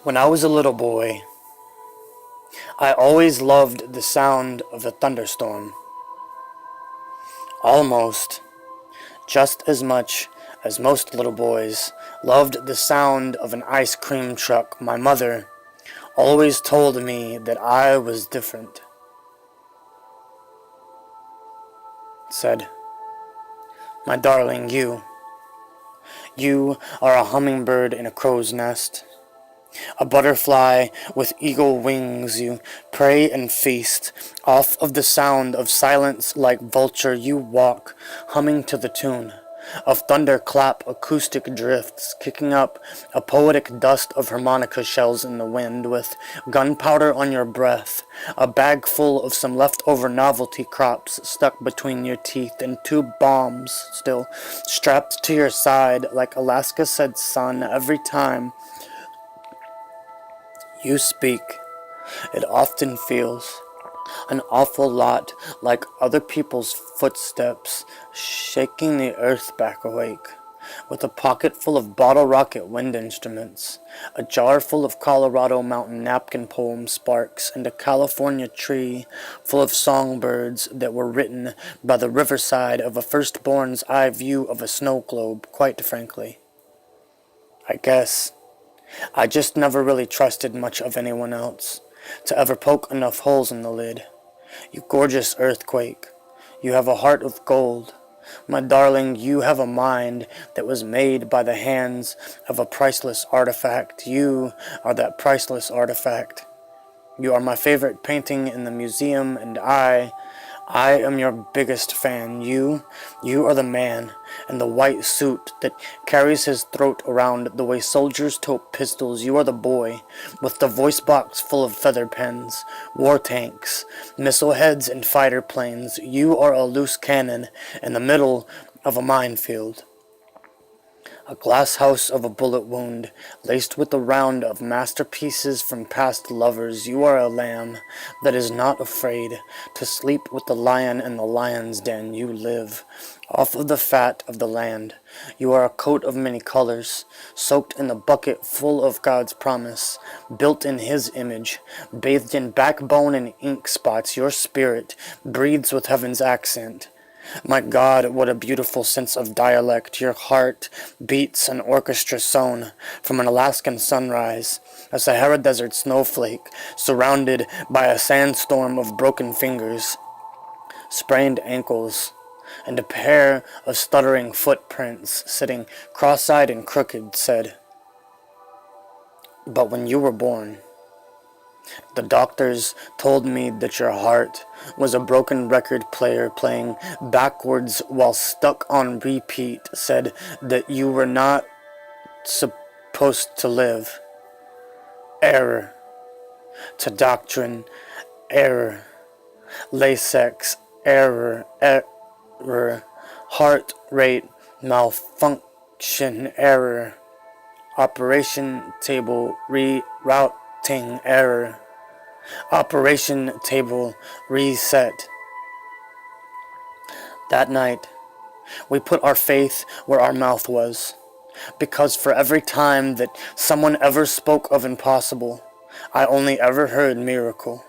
When I was a little boy, I always loved the sound of a thunderstorm, almost just as much as most little boys loved the sound of an ice cream truck. My mother always told me that I was different. Said, "My darling, you are a hummingbird in a crow's nest. A butterfly with eagle wings, you prey and feast. Off of the sound of silence like vulture you walk, humming to the tune of thunderclap acoustic drifts, kicking up a poetic dust of harmonica shells in the wind, with gunpowder on your breath, a bag full of some leftover novelty crops stuck between your teeth, and two bombs still strapped to your side like Alaska said son every time you speak. It often feels an awful lot like other people's footsteps shaking the earth back awake. With a pocket full of bottle rocket wind instruments, a jar full of Colorado mountain napkin poem sparks, and a California tree full of songbirds that were written by the riverside of a firstborn's eye view of a snow globe, quite frankly. I guess I just never really trusted much of anyone else to ever poke enough holes in the lid. You gorgeous earthquake, you have a heart of gold. My darling, you have a mind that was made by the hands of a priceless artifact. You are that priceless artifact. You are my favorite painting in the museum, and I am your biggest fan. You are the man in the white suit that carries his throat around the way soldiers tote pistols. You are the boy with the voice box full of feather pens, war tanks, missile heads, and fighter planes. You are a loose cannon in the middle of a minefield. A glass house of a bullet wound, laced with a round of masterpieces from past lovers. You are a lamb that is not afraid to sleep with the lion in the lion's den. You live off of the fat of the land. You are a coat of many colors, soaked in a bucket full of God's promise, built in His image, bathed in backbone and ink spots. Your spirit breathes with heaven's accent. My God, what a beautiful sense of dialect. Your heart beats an orchestra sown from an Alaskan sunrise, a Sahara Desert snowflake surrounded by a sandstorm of broken fingers, sprained ankles, and a pair of stuttering footprints sitting cross-eyed and crooked said, "But when you were born, the doctors told me that your heart was a broken record player playing backwards while stuck on repeat, said that you were not supposed to live. Error. To doctrine. Error. Lasex. Error. Error. Heart rate malfunction. Error. Operation table rerouting. Error. Operation table reset." That night, we put our faith where our mouth was, because for every time that someone ever spoke of impossible, I only ever heard miracle.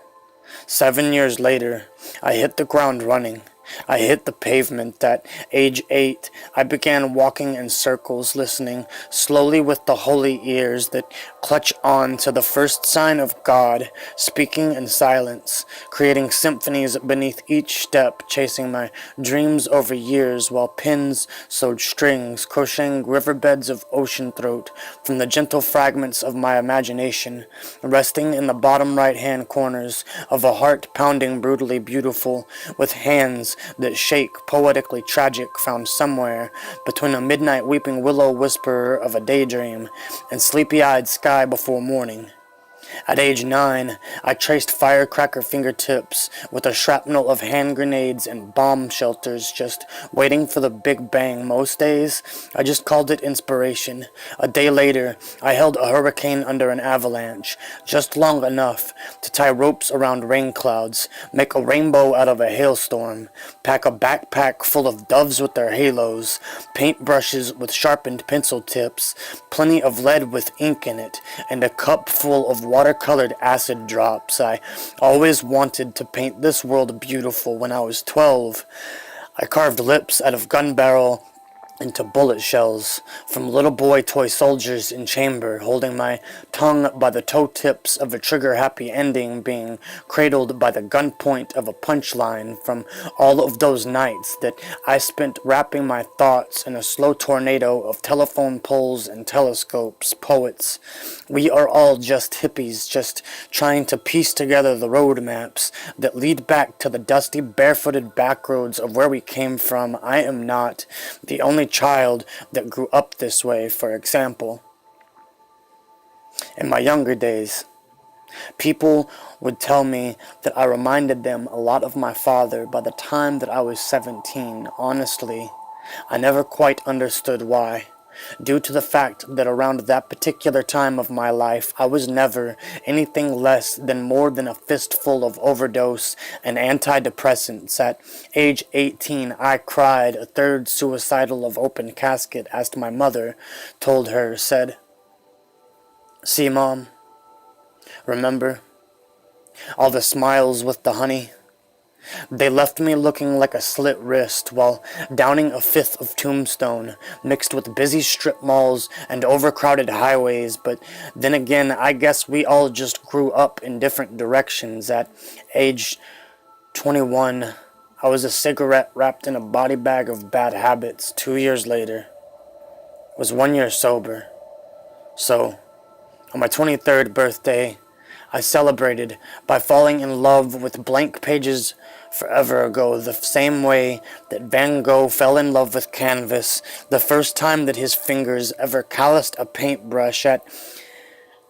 7 years later, I hit the ground running. I hit the pavement. At age 8, I began walking in circles, listening slowly with the holy ears that clutch on to the first sign of God, speaking in silence, creating symphonies beneath each step, chasing my dreams over years while pins sewed strings, crocheting riverbeds of ocean throat from the gentle fragments of my imagination, resting in the bottom right-hand corners of a heart pounding brutally beautiful, with hands that shake poetically tragic, found somewhere between a midnight weeping willow whisperer of a daydream and sleepy-eyed sky before morning. At age 9, I traced firecracker fingertips with a shrapnel of hand grenades and bomb shelters just waiting for the Big Bang. Most days, I just called it inspiration. A day later, I held a hurricane under an avalanche, just long enough to tie ropes around rain clouds, make a rainbow out of a hailstorm, pack a backpack full of doves with their halos, paint brushes with sharpened pencil tips, plenty of lead with ink in it, and a cup full of watercolored acid drops. I always wanted to paint this world beautiful. When I was 12, I carved lips out of gun barrel into bullet shells, from little boy toy soldiers in chamber, holding my tongue by the toe tips of a trigger happy ending, being cradled by the gun point of a punchline, from all of those nights that I spent wrapping my thoughts in a slow tornado of telephone poles and telescopes. Poets, we are all just hippies, just trying to piece together the road maps that lead back to the dusty barefooted backroads of where we came from. I am not the only child that grew up this way. For example, in my younger days, people would tell me that I reminded them a lot of my father by the time that I was 17. Honestly, I never quite understood why, due to the fact that around that particular time of my life, I was never anything less than more than a fistful of overdose and antidepressants. At age 18, I cried a third suicidal of open casket, as my mother told her, said, "See, Mom, remember all the smiles with the honey? They left me looking like a slit wrist while downing a fifth of Tombstone, mixed with busy strip malls and overcrowded highways. But then again, I guess we all just grew up in different directions. At age 21, I was a cigarette wrapped in a body bag of bad habits. 2 years later, was 1 year sober. So, on my 23rd birthday, I celebrated by falling in love with blank pages forever ago, the same way that Van Gogh fell in love with canvas, the first time that his fingers ever calloused a paintbrush. At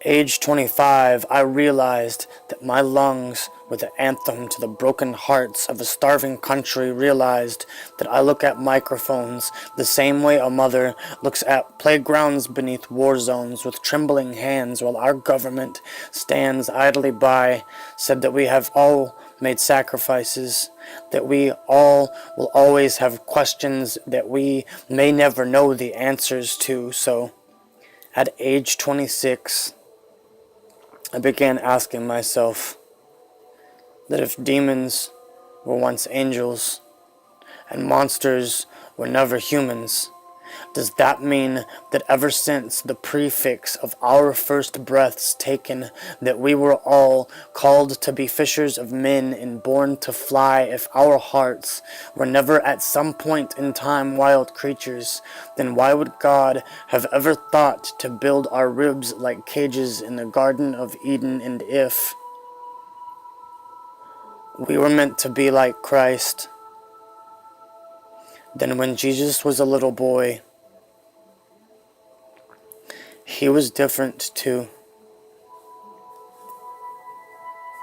age 25, I realized that my lungs were the anthem to the broken hearts of a starving country, realized that I look at microphones the same way a mother looks at playgrounds beneath war zones with trembling hands, while our government stands idly by, said that we have all made sacrifices, that we all will always have questions that we may never know the answers to. So, at age 26, I began asking myself that if demons were once angels and monsters were never humans, does that mean that ever since the prefix of our first breaths taken, that we were all called to be fishers of men and born to fly? If our hearts were never at some point in time wild creatures, then why would God have ever thought to build our ribs like cages in the Garden of Eden? And if we were meant to be like Christ, then when Jesus was a little boy, he was different too.